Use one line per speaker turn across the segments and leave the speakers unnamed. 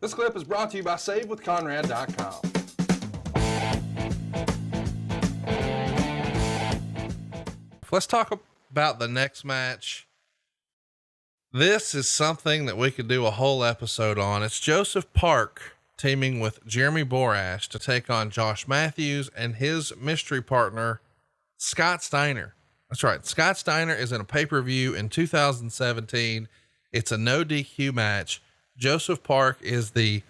This clip is brought to you by SaveWithConrad.com.
Let's talk about the next match. This is something that we could do a whole episode on. It's Joseph Park teaming with Jeremy Borash to take on Josh Matthews and his mystery partner, Scott Steiner. That's right. Scott Steiner is in a pay-per-view in 2017. It's a no DQ match. Joseph Park is the,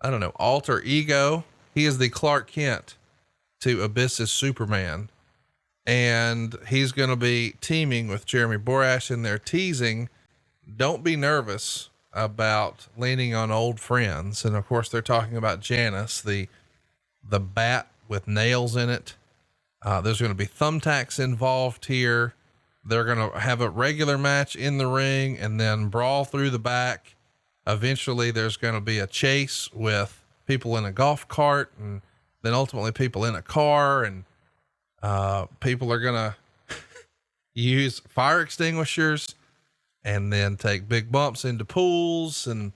alter ego. He is the Clark Kent to Abyss's Superman. And he's going to be teaming with Jeremy Borash, and they're teasing, don't be nervous about leaning on old friends. And of course they're talking about Janice, the bat with nails in it. There's going to be thumbtacks involved here. They're going to have a regular match in the ring and then brawl through the back. Eventually there's going to be a chase with people in a golf cart, and then ultimately people in a car, and people are going to use fire extinguishers and then take big bumps into pools. And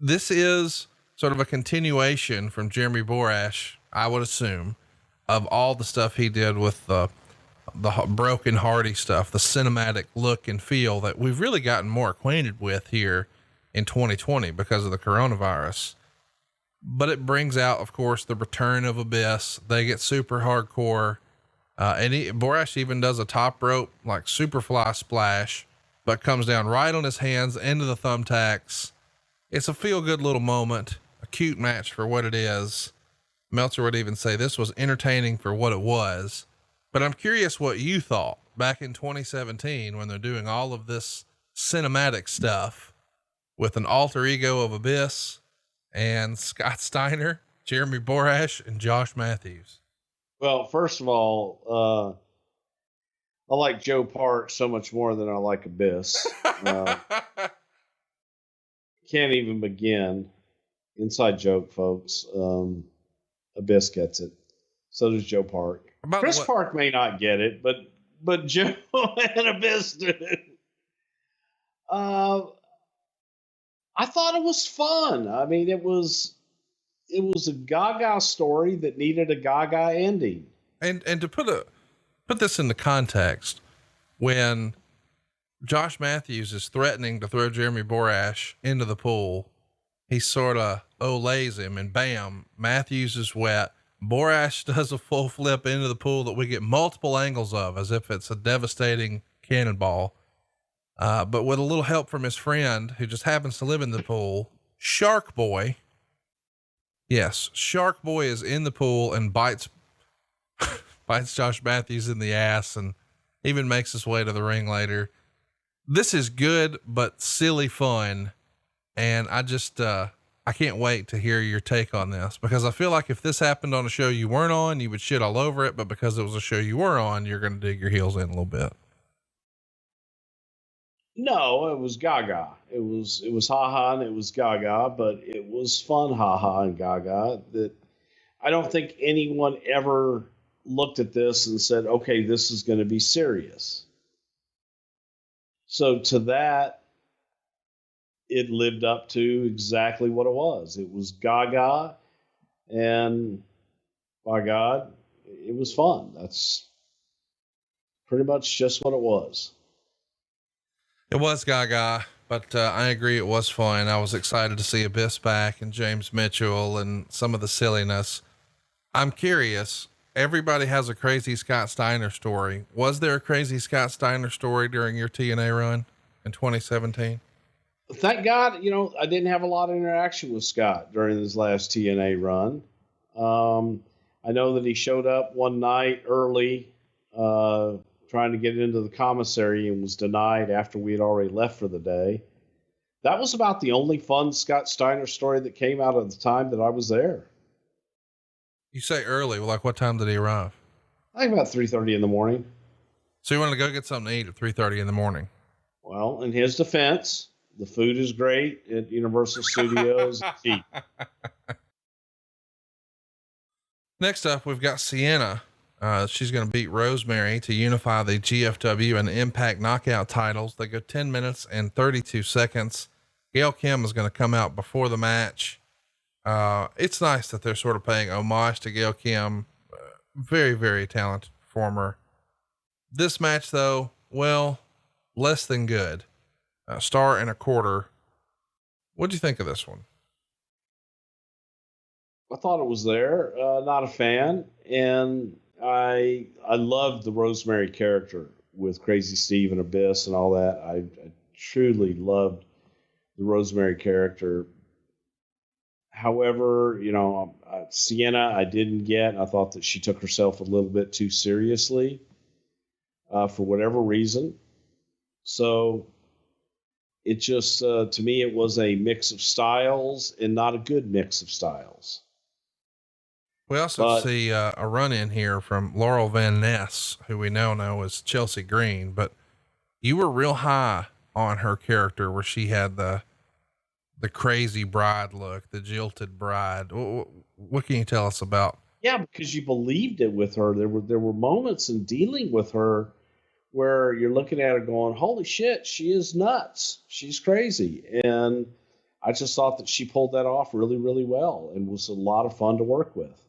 this is sort of a continuation from Jeremy Borash, I would assume, of all the stuff he did with the Broken Hardy stuff, the cinematic look and feel that we've really gotten more acquainted with here in 2020 because of the coronavirus. But it brings out, of course, the return of Abyss. They get super hardcore. And Borash even does a top rope, like Superfly splash, but comes down right on his hands into the thumbtacks. It's a feel good little moment, a cute match for what it is. Meltzer would even say this was entertaining for what it was. But I'm curious what you thought back in 2017 when they're doing all of this cinematic stuff with an alter ego of Abyss and Scott Steiner, Jeremy Borash, and Josh Matthews.
Well, first of all, I like Joe Park so much more than I like Abyss. Can't even begin. Inside joke, folks. Abyss gets it. So does Joe Park. Chris Park may not get it, but Joe and Abyss do. I thought it was fun. I mean, it was a Gaga story that needed a Gaga ending.
And to put this into context, when Josh Matthews is threatening to throw Jeremy Borash into the pool, he sort of olays him, and bam, Matthews is wet. Borash does a full flip into the pool that we get multiple angles of as if it's a devastating cannonball. But with a little help from his friend who just happens to live in the pool, Shark Boy. Yes, Shark Boy is in the pool and bites Josh Matthews in the ass and even makes his way to the ring later. This is good, but silly fun. And I just, I can't wait to hear your take on this, because I feel like if this happened on a show you weren't on, you would shit all over it. But because it was a show you were on, you're going to dig your heels in a little bit.
No, it was Gaga. It was haha and it was Gaga, but it was fun haha and Gaga. That I don't think anyone ever looked at this and said, okay, this is going to be serious. So to that, it lived up to exactly what it was. It was Gaga, and by God, it was fun. That's pretty much just what it was.
It was Gaga, but I agree it was fun. I was excited to see Abyss back and James Mitchell and some of the silliness. I'm curious. Everybody has a crazy Scott Steiner story. Was there a crazy Scott Steiner story during your TNA run in 2017?
Thank God, I didn't have a lot of interaction with Scott during his last TNA run. I know that he showed up one night early, trying to get into the commissary, and was denied after we had already left for the day. That was about the only fun Scott Steiner story that came out of the time that I was there.
You say early, like what time did he arrive?
I think about 3:30 in the morning.
So you wanted to go get something to eat at 3:30 in the morning?
Well, in his defense, the food is great at Universal Studios. It's cheap.
Next up, we've got Sienna. She's going to beat Rosemary to unify the GFW and Impact Knockout titles. They go 10 minutes and 32 seconds. Gail Kim is going to come out before the match. It's nice that they're sort of paying homage to Gail Kim. Very, very talented performer. This match though, well, less than good. Star and a quarter. What'd you think of this one?
I thought it was there. Not a fan, and I loved the Rosemary character with Crazy Steve and Abyss and all that. I truly loved the Rosemary character. However, Sienna, I didn't get. I thought that she took herself a little bit too seriously for whatever reason. So it just, to me, it was a mix of styles and not a good mix of styles.
We also see a run in here from Laurel Van Ness, who we now know as Chelsea Green, but you were real high on her character where she had the crazy bride look, the jilted bride. What can you tell us about?
Yeah, because you believed it with her. There were moments in dealing with her where you're looking at her going, holy shit, she is nuts. She's crazy. And I just thought that she pulled that off really, really well and was a lot of fun to work with.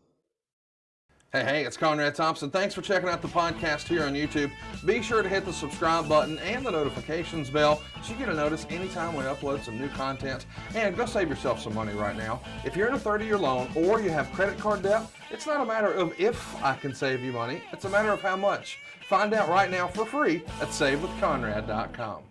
Hey, it's Conrad Thompson. Thanks for checking out the podcast here on YouTube. Be sure to hit the subscribe button and the notifications bell so you get a notice anytime we upload some new content. And go save yourself some money right now. If you're in a 30-year loan or you have credit card debt, it's not a matter of if I can save you money. It's a matter of how much. Find out right now for free at SaveWithConrad.com.